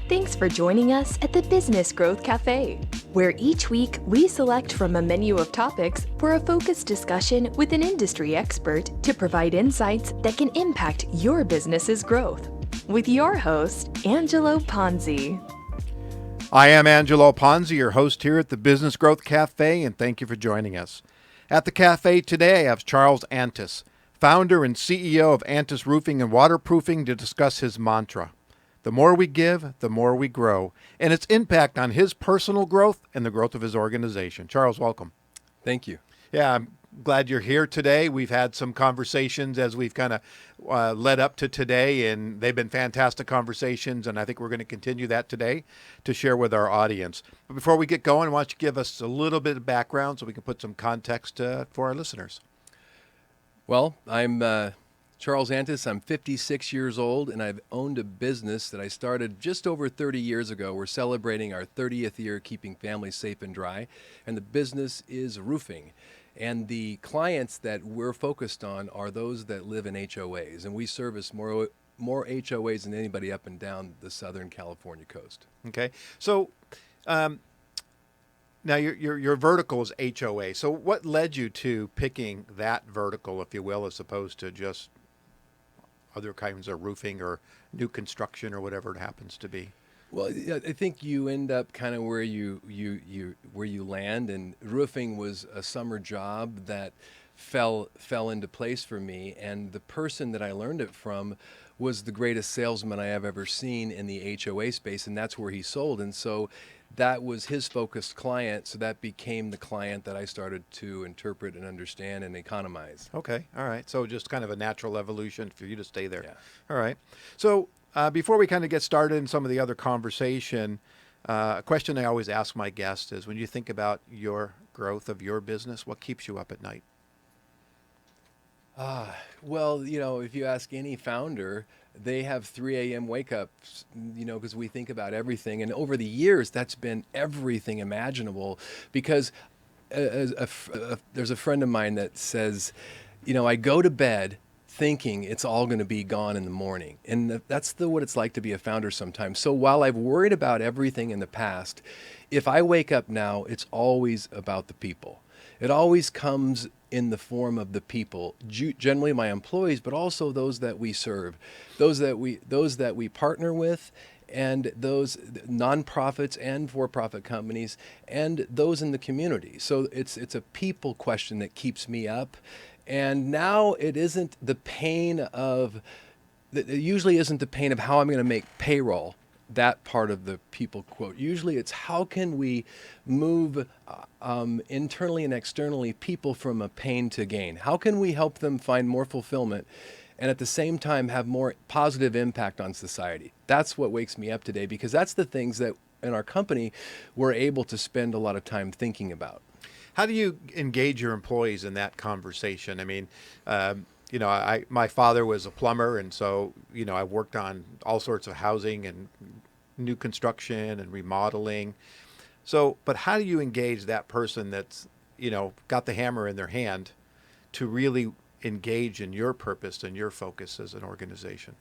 Thanks for joining us at the Business Growth Cafe, where each week we select from a menu of topics for a focused discussion with an industry expert to provide insights that can impact your business's growth. With your host, Angelo Ponzi. I am Angelo Ponzi, your host here at the Business Growth Cafe, and thank you for joining us. At the cafe today, I have Charles Antis, founder and CEO of Antis Roofing and Waterproofing, to discuss his mantra. The more we give, the more we grow, and its impact on his personal growth and the growth of his organization. Charles, welcome. Thank you. Yeah, I'm glad you're here today. We've had some conversations as we've kind of led up to today, and they've been fantastic conversations, and I think we're going to continue that today to share with our audience. But before we get going, why don't you give us a little bit of background so we can put some context for our listeners? Well, I'm Charles Antis. I'm 56 years old, and I've owned a business that I started just over 30 years ago. We're celebrating our 30th year keeping families safe and dry, and the business is roofing. And the clients that we're focused on are those that live in HOAs, and we service more HOAs than anybody up and down the Southern California coast. Okay, so now your vertical is HOA. So what led you to picking that vertical, if you will, as opposed to just other kinds of roofing or new construction or whatever it happens to be? Well, I think you end up kind of where you land, and roofing was a summer job that fell into place for me, and the person that I learned it from was the greatest salesman I have ever seen in the HOA space, and that's where he sold. And so that was his focused client, so that became the client that I started to interpret and understand and economize. Okay, all right. So just kind of a natural evolution for you to stay there. Yeah. All right. So before we kind of get started in some of the other conversation, a question I always ask my guests is, when you think about your growth of your business, what keeps you up at night? Well, if you ask any founder, they have 3 a.m. wake-ups, because we think about everything. And over the years, that's been everything imaginable, because there's a friend of mine that says, I go to bed thinking it's all going to be gone in the morning. And that's what it's like to be a founder sometimes. So while I've worried about everything in the past, if I wake up now, it's always about the people. It always comes in the form of the people, generally my employees, but also those that we serve, those that we partner with, and those nonprofits and for-profit companies, and those in the community. So it's a people question that keeps me up. And now it isn't the pain of, it usually isn't the pain of how I'm going to make payroll, that part of the people quote. Usually it's how can we move internally and externally people from a pain to gain? How can we help them find more fulfillment and at the same time have more positive impact on society? That's what wakes me up today, because that's the things that in our company we're able to spend a lot of time thinking about. How do you engage your employees in that conversation? I mean, my father was a plumber, and so, I worked on all sorts of housing and new construction and remodeling. So, but how do you engage that person that's, got the hammer in their hand to really engage in your purpose and your focus as an organization?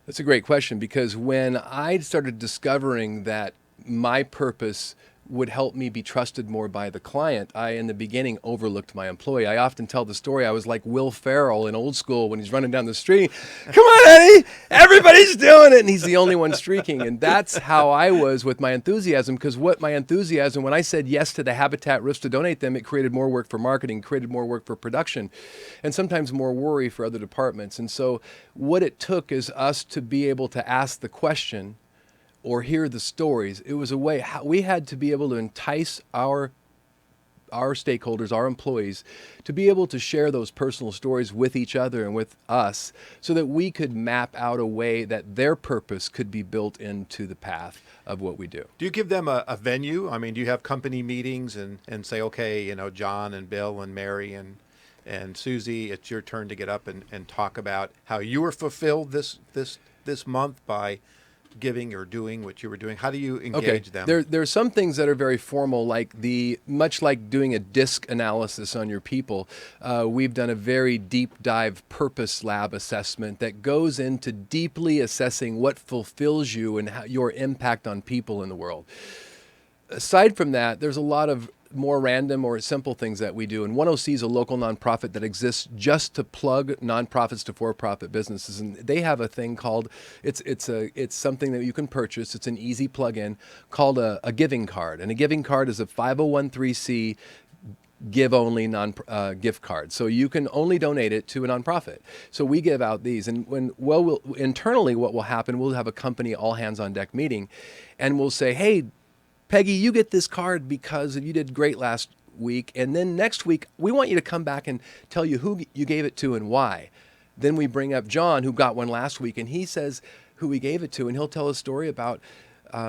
That's a great question, because when I started discovering that my purpose would help me be trusted more by the client, I, in the beginning, overlooked my employee. I often tell the story, I was like Will Ferrell in Old School when he's running down the street. Come on, Eddie, everybody's doing it, and he's the only one streaking. And that's how I was with my enthusiasm, because when I said yes to the Habitat roofs to donate them, it created more work for marketing, created more work for production, and sometimes more worry for other departments. And so what it took is us to be able to ask the question or hear the stories. It was a way how we had to be able to entice our stakeholders, our employees, to be able to share those personal stories with each other and with us, so that we could map out a way that their purpose could be built into the path of what we do. Do you give them a venue? I mean, do you have company meetings and say, okay, John and Bill and Mary and Susie, it's your turn to get up and talk about how you were fulfilled this month by giving or doing what you were doing? How do you engage them? There are some things that are very formal, like much like doing a DISC analysis on your people. We've done a very deep dive purpose lab assessment that goes into deeply assessing what fulfills you and your impact on people in the world. Aside from that, there's a lot of more random or simple things that we do. And 1OC is a local nonprofit that exists just to plug nonprofits to for-profit businesses. And they have a thing called, it's something that you can purchase. It's an easy plug-in called a giving card. And a giving card is a 501(c) give-only gift card. So you can only donate it to a nonprofit. So we give out these. And internally what will happen, we'll have a company all-hands-on-deck meeting, and we'll say, hey, Peggy, you get this card because you did great last week. And then next week, we want you to come back and tell you who you gave it to and why. Then we bring up John, who got one last week, and he says who he gave it to. And he'll tell a story about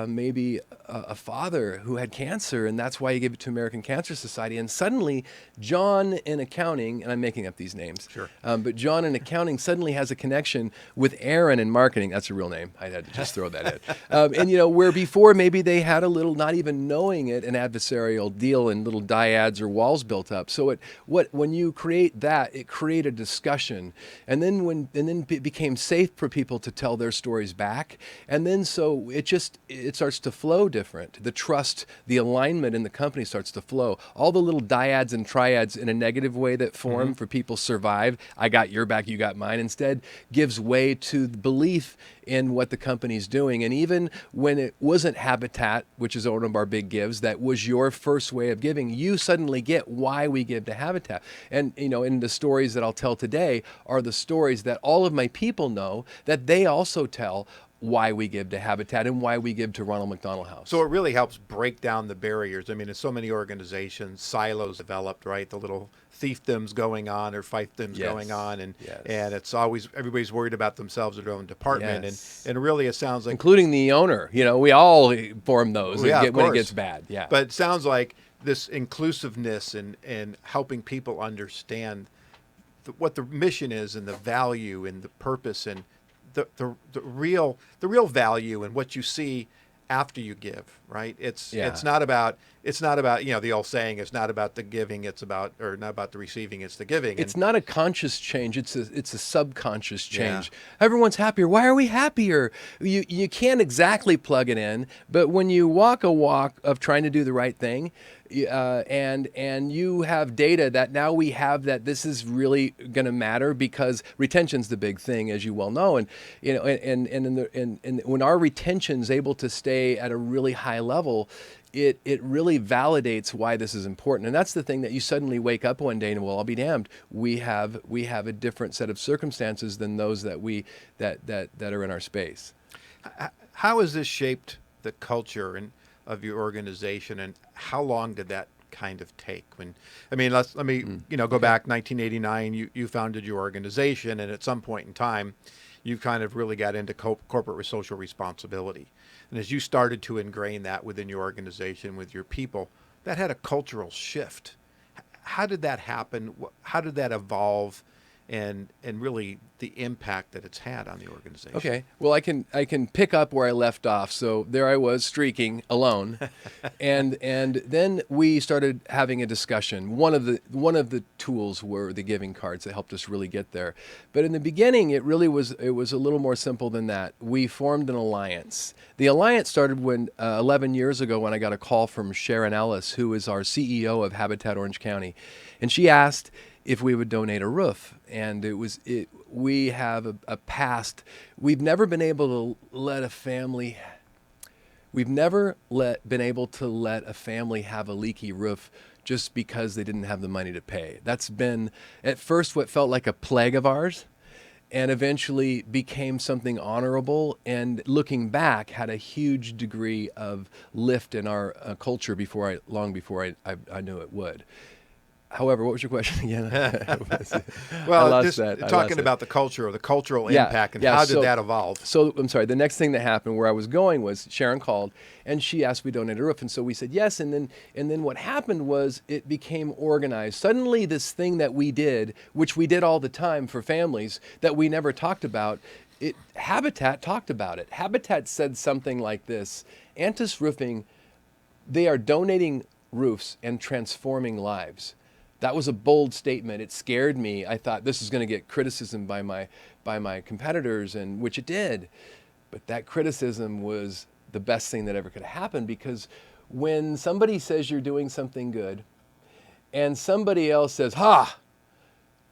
maybe a father who had cancer, and that's why he gave it to American Cancer Society. And suddenly, John in accounting, and I'm making up these names, sure. But John in accounting suddenly has a connection with Aaron in marketing. That's a real name. I had to just throw that in. And where before maybe they had a little, not even knowing it, an adversarial deal and little dyads or walls built up. So when you create that, it created a discussion, and then it became safe for people to tell their stories back, and then so it starts to flow different. The trust, the alignment in the company starts to flow. All the little dyads and triads in a negative way that form for people survive, I got your back, you got mine, instead gives way to the belief in what the company's doing. And even when it wasn't Habitat, which is one of our big gives, that was your first way of giving, you suddenly get why we give to Habitat. And in the stories that I'll tell today are the stories that all of my people know that they also tell why we give to Habitat and why we give to Ronald McDonald House. So it really helps break down the barriers. I mean, in so many organizations, silos developed, right? The little thiefdoms going on or fiefdoms going on, and it's always everybody's worried about themselves or their own department, and really it sounds like, including the owner. We all form those when it gets bad. Yeah, but it sounds like this inclusiveness and helping people understand what the mission is and the value and the purpose and the real value and what you see after you give, right? It's not about the old saying, it's not about the giving, not about the receiving, it's the giving. It's not a conscious change, it's a subconscious change. Everyone's happier. Why are we happier? You can't exactly plug it in, but when you walk a walk of trying to do the right thing, and you have data that now we have that this is really going to matter, because retention's the big thing, as you well know, and when our retention's able to stay at a really high level, it really validates why this is important. And that's the thing that you suddenly wake up one day and, well, I'll be damned, we have a different set of circumstances than those that are in our space. How has this shaped the culture of your organization, and how long did that kind of take? Let me go back. 1989, you founded your organization, and at some point in time, you kind of really got into corporate social responsibility. And as you started to ingrain that within your organization with your people, that had a cultural shift. How did that happen? How did that evolve? And really the impact that it's had on the organization. Okay, well, I can pick up where I left off. So there I was streaking alone, and then we started having a discussion. One of the tools were the giving cards that helped us really get there. But in the beginning, it was a little more simple than that. We formed an alliance. The alliance started when 11 years ago, when I got a call from Sharon Ellis, who is our CEO of Habitat Orange County, and she asked if we would donate a roof. And we have a past. We've never been able to let a family have a leaky roof just because they didn't have the money to pay. That's been at first what felt like a plague of ours, and eventually became something honorable, and looking back had a huge degree of lift in our culture long before I knew it would. However, what was your question again? Well, just talking about the culture or the cultural impact, and how did that evolve? So I'm sorry. The next thing that happened, where I was going, was Sharon called and she asked if we donate a roof, and so we said yes. And then what happened was it became organized. Suddenly, this thing that we did, which we did all the time for families that we never talked about, Habitat talked about it. Habitat said something like this: Antis Roofing, they are donating roofs and transforming lives. That was a bold statement. It scared me. I thought this is going to get criticism by my competitors, and which it did. But that criticism was the best thing that ever could happen, because when somebody says you're doing something good and somebody else says, ha,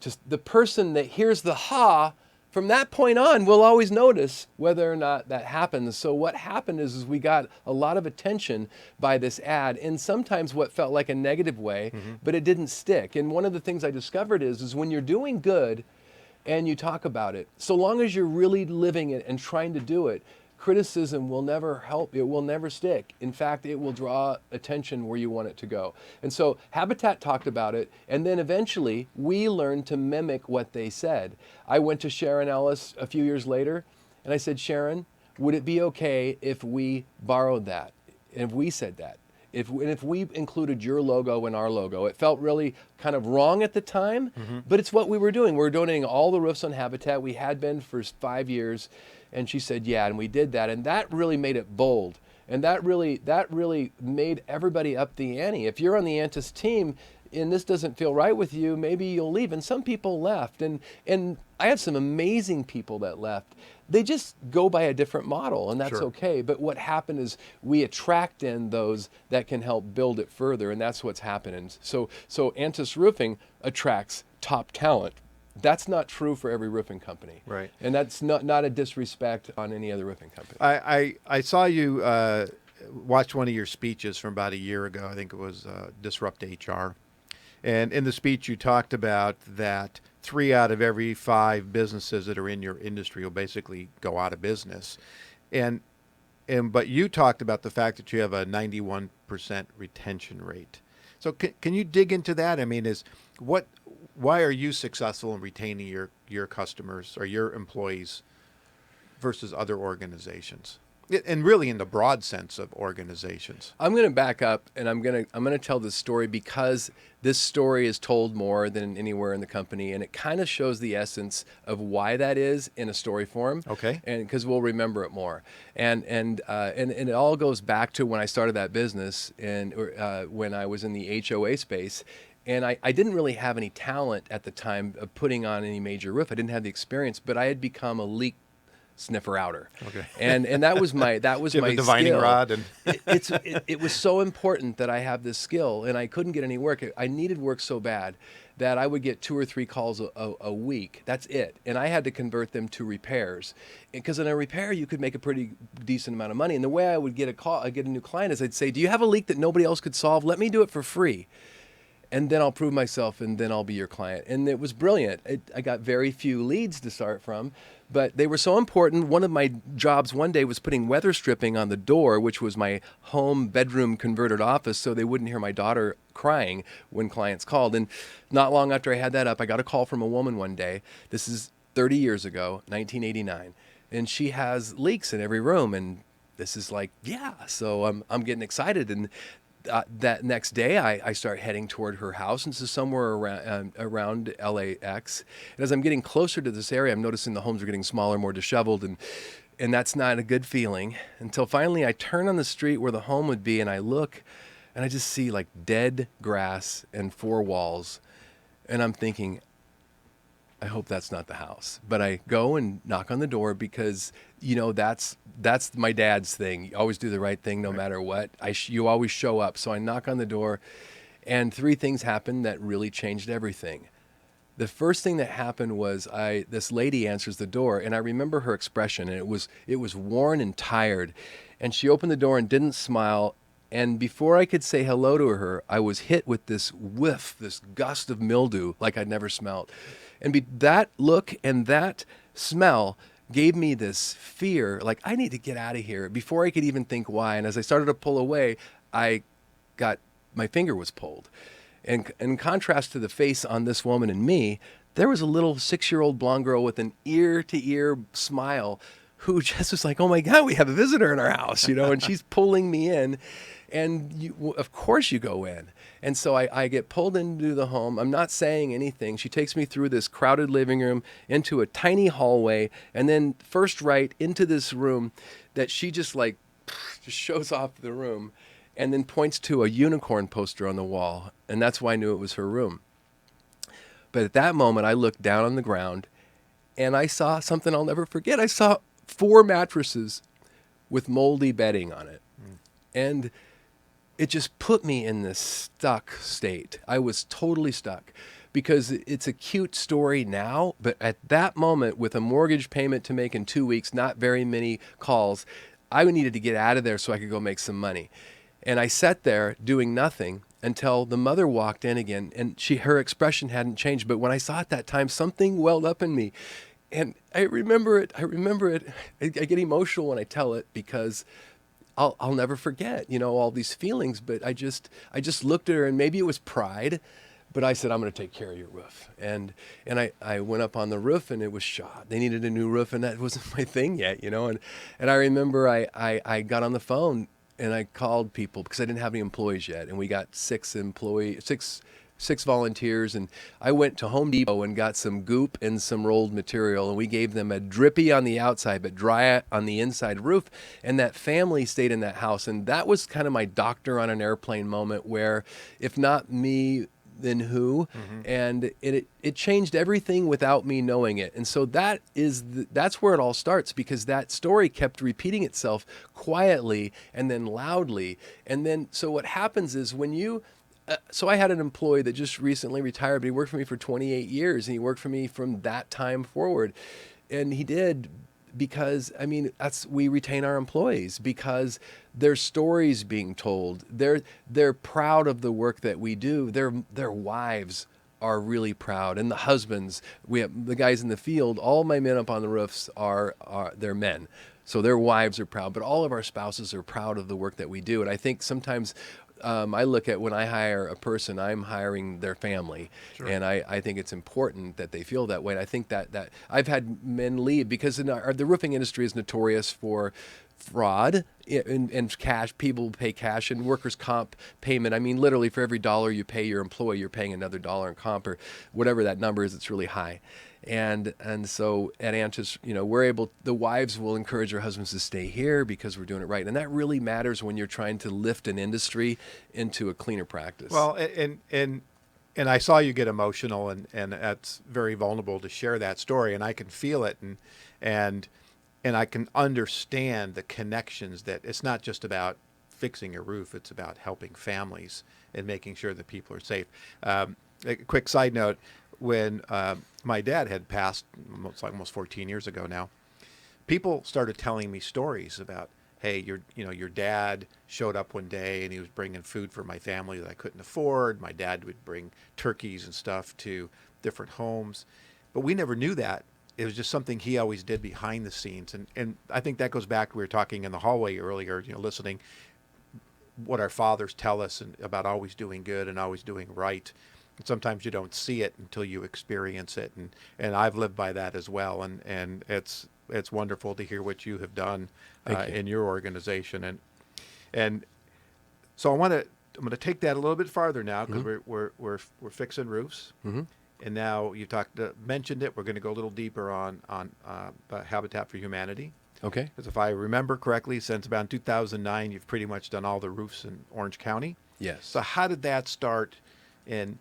just the person that hears the ha from that point on will always notice whether or not that happens. So what happened is we got a lot of attention by this ad in sometimes what felt like a negative way, but it didn't stick. And one of the things I discovered is when you're doing good and you talk about it, so long as you're really living it and trying to do it, criticism will never help. It will never stick. In fact, it will draw attention where you want it to go. And so Habitat talked about it, and then eventually we learned to mimic what they said. I went to Sharon Ellis a few years later, and I said, Sharon, would it be okay if we borrowed that? And if we said that? If we included your logo in our logo? It felt really kind of wrong at the time, but it's what we were doing. We were donating all the roofs on Habitat. We had been for 5 years. And she said, yeah, and we did that. And that really made it bold. And that really made everybody up the ante. If you're on the Antis team and this doesn't feel right with you, maybe you'll leave. And some people left. And I have some amazing people that left. They just go by a different model, and that's okay. But what happened is we attract in those that can help build it further, and that's what's happening. So Antis Roofing attracts top talent. That's not true for every roofing company. Right. And that's not a disrespect on any other roofing company. I saw you watch one of your speeches from about a year ago. I think it was Disrupt HR. And in the speech, you talked about that 3 out of every 5 businesses that are in your industry will basically go out of business. But you talked about the fact that you have a 91% retention rate. So can you dig into that? I mean, why are you successful in retaining your customers or your employees versus other organizations? And really in the broad sense of organizations. I'm going to back up, and I'm going to tell this story because this story is told more than anywhere in the company, and it kind of shows the essence of why that is in a story form. Okay. And because we'll remember it more, and it all goes back to when I started that business and when I was in the HOA space. And I didn't really have any talent at the time of putting on any major roof. I didn't have the experience, but I had become a leak sniffer outer. Okay. And that was my my divining skill. rod and it was so important that I have this skill, and I couldn't get any work. I needed work so bad that I would get 2 or 3 calls a week. That's it. And I had to convert them to repairs. Because in a repair, you could make a pretty decent amount of money. And the way I would get a new client is I'd say, do you have a leak that nobody else could solve? Let me do it for free. And then I'll prove myself, and then I'll be your client. And it was brilliant. I got very few leads to start from, but they were so important. One of my jobs one day was putting weather stripping on the door, which was my home bedroom converted office, so they wouldn't hear my daughter crying when clients called. And not long after I had that up, I got a call from a woman one day. This is 30 years ago, 1989. And she has leaks in every room. And this is like, yeah. So I'm getting excited. And that next day, I start heading toward her house, and this is somewhere around LAX. And as I'm getting closer to this area, I'm noticing the homes are getting smaller, more disheveled, and that's not a good feeling. Until finally, I turn on the street where the home would be, and I look, and I just see like dead grass and 4 walls, and I'm thinking, I hope that's not the house. But I go and knock on the door because, that's my dad's thing. You always do the right thing no matter what. You always show up. So I knock on the door, and 3 things happened that really changed everything. The first thing that happened was this lady answers the door, and I remember her expression, and it was worn and tired. And she opened the door and didn't smile. And before I could say hello to her, I was hit with this whiff, this gust of mildew like I'd never smelled. And that look and that smell gave me this fear, like I need to get out of here, before I could even think why. And as I started to pull away, my finger was pulled. And in contrast to the face on this woman and me, there was a little 6-year-old blonde girl with an ear-to-ear smile who just was like, oh my God, we have a visitor in our house, and she's pulling me in. And of course you go in. And so I get pulled into the home. I'm not saying anything. She takes me through this crowded living room into a tiny hallway, and then first right into this room that she just shows off the room and then points to a unicorn poster on the wall. And that's why I knew it was her room. But at that moment, I looked down on the ground and I saw something I'll never forget. I saw 4 mattresses with moldy bedding on it. And it just put me in this stuck state. I was totally stuck because it's a cute story now, but at that moment, with a mortgage payment to make in 2 weeks, not very many calls, I needed to get out of there so I could go make some money. And I sat there doing nothing until the mother walked in again, and her expression hadn't changed. But when I saw it that time, something welled up in me. And I remember it. I get emotional when I tell it because I'll never forget, all these feelings. But I just looked at her, and maybe it was pride, but I said, I'm going to take care of your roof. And I went up on the roof, and it was shot. They needed a new roof, and that wasn't my thing yet, And I remember I got on the phone, and I called people because I didn't have any employees yet. And we got 6 volunteers, and I went to Home Depot and got some goop and some rolled material, and we gave them a drippy on the outside but dry on the inside roof. And that family stayed in that house, and that was kind of my doctor on an airplane moment, where if not me, then who? And it changed everything without me knowing it. And so that's where it all starts, because that story kept repeating itself quietly and then loudly. And then so what happens is when you so I had an employee that just recently retired, but he worked for me for 28 years, and he worked for me from that time forward. And he did because, we retain our employees because their stories being told. They're proud of the work that we do. Their wives are really proud, and the husbands. We have the guys in the field. All my men up on the roofs they're men. So their wives are proud, but all of our spouses are proud of the work that we do. And I think sometimes I look at when I hire a person, I'm hiring their family. Sure. And I think it's important that they feel that way. And I think that I've had men leave because the roofing industry is notorious for fraud and cash. People pay cash and workers' comp payment. Literally for every dollar you pay your employee, you're paying another dollar in comp, or whatever that number is. It's really high. And so at Antis, the wives will encourage their husbands to stay here because we're doing it right. And that really matters when you're trying to lift an industry into a cleaner practice. Well, and I saw you get emotional, and that's very vulnerable to share that story, and I can feel it, and I can understand the connections, that it's not just about fixing a roof, it's about helping families and making sure that people are safe. A quick side note, when my dad had passed almost 14 years ago now, people started telling me stories about, hey, your dad showed up one day and he was bringing food for my family that I couldn't afford. My dad would bring turkeys and stuff to different homes, but we never knew that. It was just something he always did behind the scenes. And I think that goes back, we were talking in the hallway earlier, listening what our fathers tell us about always doing good and always doing right. And sometimes you don't see it until you experience it. And I've lived by that as well. And it's wonderful to hear what you have done in your organization. And so I'm going to take that a little bit farther now, because we're fixing roofs. Mm-hmm. And now you mentioned it. We're going to go a little deeper on Habitat for Humanity. Okay. Because if I remember correctly, since about 2009, you've pretty much done all the roofs in Orange County. Yes. So how did that start? And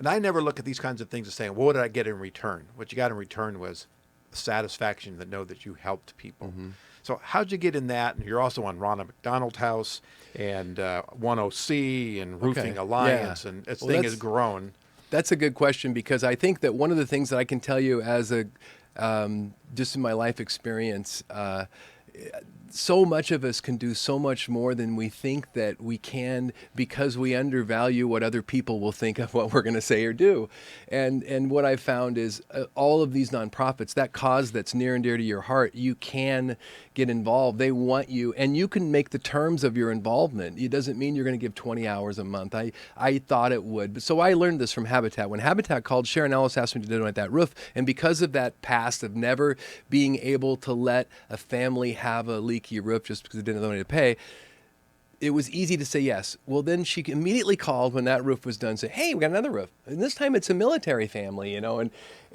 I never look at these kinds of things as saying, well, what did I get in return? What you got in return was the satisfaction to know that you helped people. Mm-hmm. So how'd you get in that? And you're also on Ronald McDonald House and 10C and Roofing Alliance, and this thing has grown. That's a good question, because I think that one of the things that I can tell you as just in my life experience, so much of us can do so much more than we think that we can, because we undervalue what other people will think of what we're going to say or do. And what I've found is all of these nonprofits, that cause that's near and dear to your heart, you can get involved. They want you, and you can make the terms of your involvement. It doesn't mean you're going to give 20 hours a month. I thought it would. But so I learned this from Habitat. When Habitat called, Sharon Ellis asked me to donate that roof. And because of that past of never being able to let a family have a leaky roof just because they didn't have the money to pay, it was easy to say yes. Well, then she immediately called when that roof was done, say, hey, we got another roof. And this time it's a military family, you know,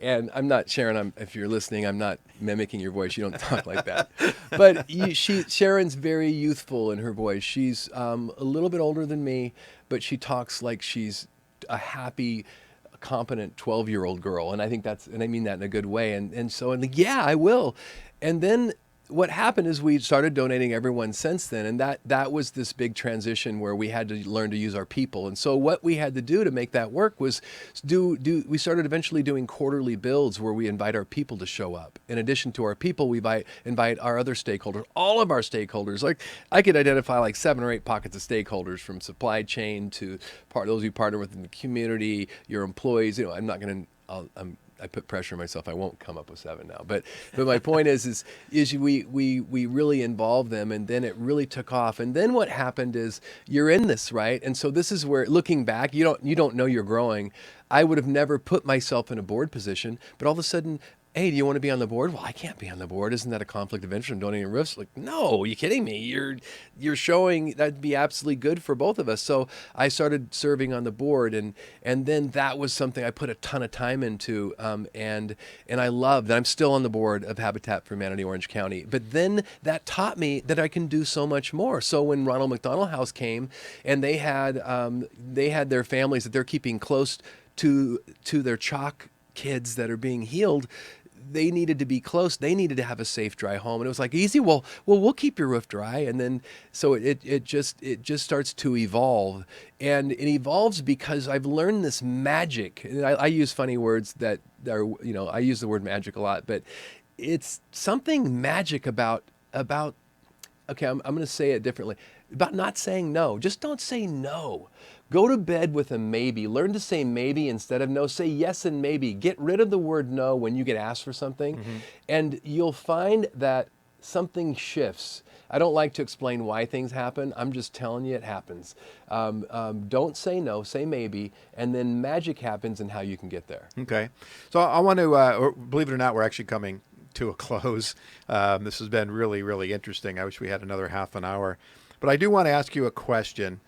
and I'm not, Sharon, if you're listening, I'm not mimicking your voice. You don't talk like that. But Sharon's very youthful in her voice. She's a little bit older than me, but she talks like she's a happy, competent 12-year-old girl. And I think and I mean that in a good way. And so I'm like, yeah, I will. And then what happened is we started donating everyone since then, and that was this big transition where we had to learn to use our people. And so what we had to do to make that work was we started eventually doing quarterly builds where we invite our people to show up. In addition to our people, we invite our other stakeholders, all of our stakeholders. Like, I could identify like 7 or 8 pockets of stakeholders, from supply chain to those you partner with in the community, your employees. You know, I'm not going to. I put pressure on myself. I won't come up with 7 now. But my point is we really involved them, and then it really took off. And then what happened is you're in this, right? And so this is where, looking back, you don't know you're growing. I would have never put myself in a board position, but all of a sudden, hey, do you want to be on the board? Well, I can't be on the board. Isn't that a conflict of interest? I'm donating roofs. Like, no, are you kidding me? You're showing that'd be absolutely good for both of us. So I started serving on the board, and then that was something I put a ton of time into, and I loved. And I'm still on the board of Habitat for Humanity Orange County. But then that taught me that I can do so much more. So when Ronald McDonald House came, and they had their families that they're keeping close to their CHOC kids that are being healed, they needed to be close. They needed to have a safe, dry home. And it was like, easy. Well, we'll keep your roof dry. And then, so it just starts to evolve, and it evolves because I've learned this magic. And I use funny words that are, you know, I use the word magic a lot, but it's something magic about, okay, I'm going to say it differently, about not saying no. Just don't say no. Go to bed with a maybe. Learn to say maybe instead of no. Say yes and maybe. Get rid of the word no when you get asked for something, and you'll find that something shifts. I don't like to explain why things happen. I'm just telling you it happens. Don't say no, say maybe, and then magic happens in how you can get there. Okay. So I want to, believe it or not, we're actually coming to a close. This has been really, really interesting. I wish we had another half an hour. But I do want to ask you a question,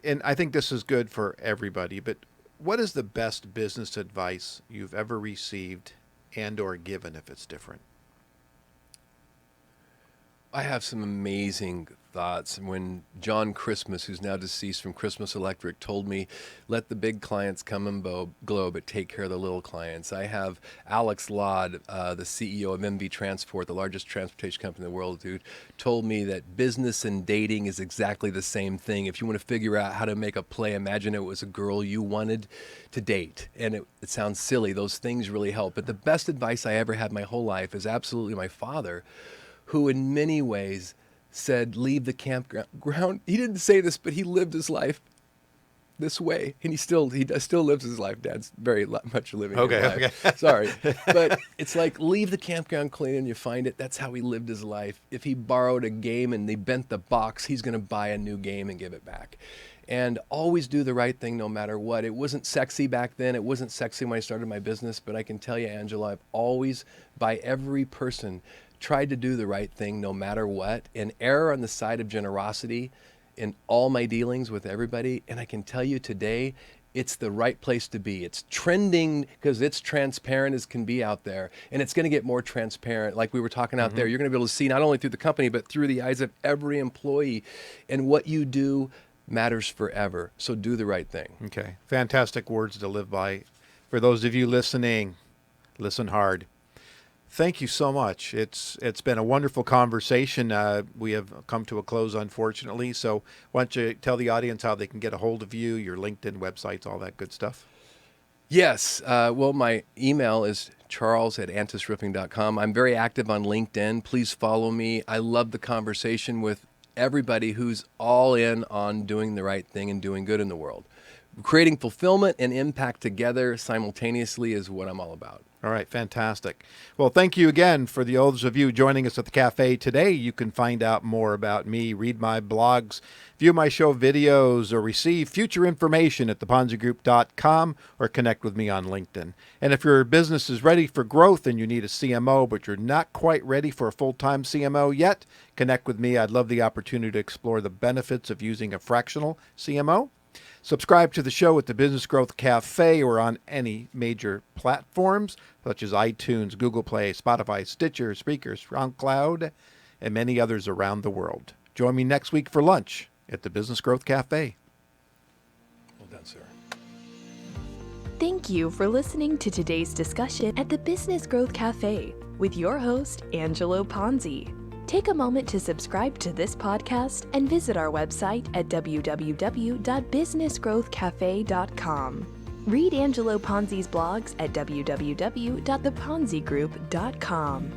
and I think this is good for everybody, but what is the best business advice you've ever received and or given, if it's different? I have some amazing thoughts. When John Christmas, who's now deceased from Christmas Electric, told me, let the big clients come and glow, but take care of the little clients. I have Alex Lodd, the CEO of MV Transport, the largest transportation company in the world, who told me that business and dating is exactly the same thing. If you want to figure out how to make a play, imagine it was a girl you wanted to date. And it sounds silly. Those things really help. But the best advice I ever had my whole life is absolutely my father, who in many ways said, leave the campground. He didn't say this, but he lived his life this way. And he still lives his life. Dad's very much living his life. Okay. Sorry. But it's like, leave the campground clean and you find it. That's how he lived his life. If he borrowed a game and they bent the box, he's going to buy a new game and give it back. And always do the right thing no matter what. It wasn't sexy back then. It wasn't sexy when I started my business. But I can tell you, Angela, I've always, by every person, tried to do the right thing no matter what, and err on the side of generosity in all my dealings with everybody. And I can tell you today, it's the right place to be. It's trending because it's transparent as can be out there, and it's going to get more transparent. Like we were talking out there, you're going to be able to see not only through the company, but through the eyes of every employee, and what you do matters forever. So do the right thing. Okay. Fantastic words to live by. For those of you listening, listen hard. Thank you so much. It's been a wonderful conversation. We have come to a close, unfortunately. So why don't you tell the audience how they can get a hold of you, your LinkedIn websites, all that good stuff? Yes. Well, my email is charles@antisroofing.com. I'm very active on LinkedIn. Please follow me. I love the conversation with everybody who's all in on doing the right thing and doing good in the world. Creating fulfillment and impact together simultaneously is what I'm all about. All right, fantastic. Well, thank you again for those of you joining us at the cafe today. You can find out more about me, read my blogs, view my show videos, or receive future information at theponzigroup.com or connect with me on LinkedIn. And if your business is ready for growth and you need a CMO, but you're not quite ready for a full-time CMO yet, connect with me. I'd love the opportunity to explore the benefits of using a fractional CMO. Subscribe to the show at the Business Growth Cafe or on any major platforms such as iTunes, Google Play, Spotify, Stitcher, Spreaker, SoundCloud, and many others around the world. Join me next week for lunch at the Business Growth Cafe. Well done, sir. Thank you for listening to today's discussion at the Business Growth Cafe with your host, Angelo Ponzi. Take a moment to subscribe to this podcast and visit our website at www.businessgrowthcafe.com. Read Angelo Ponzi's blogs at www.theponzigroup.com.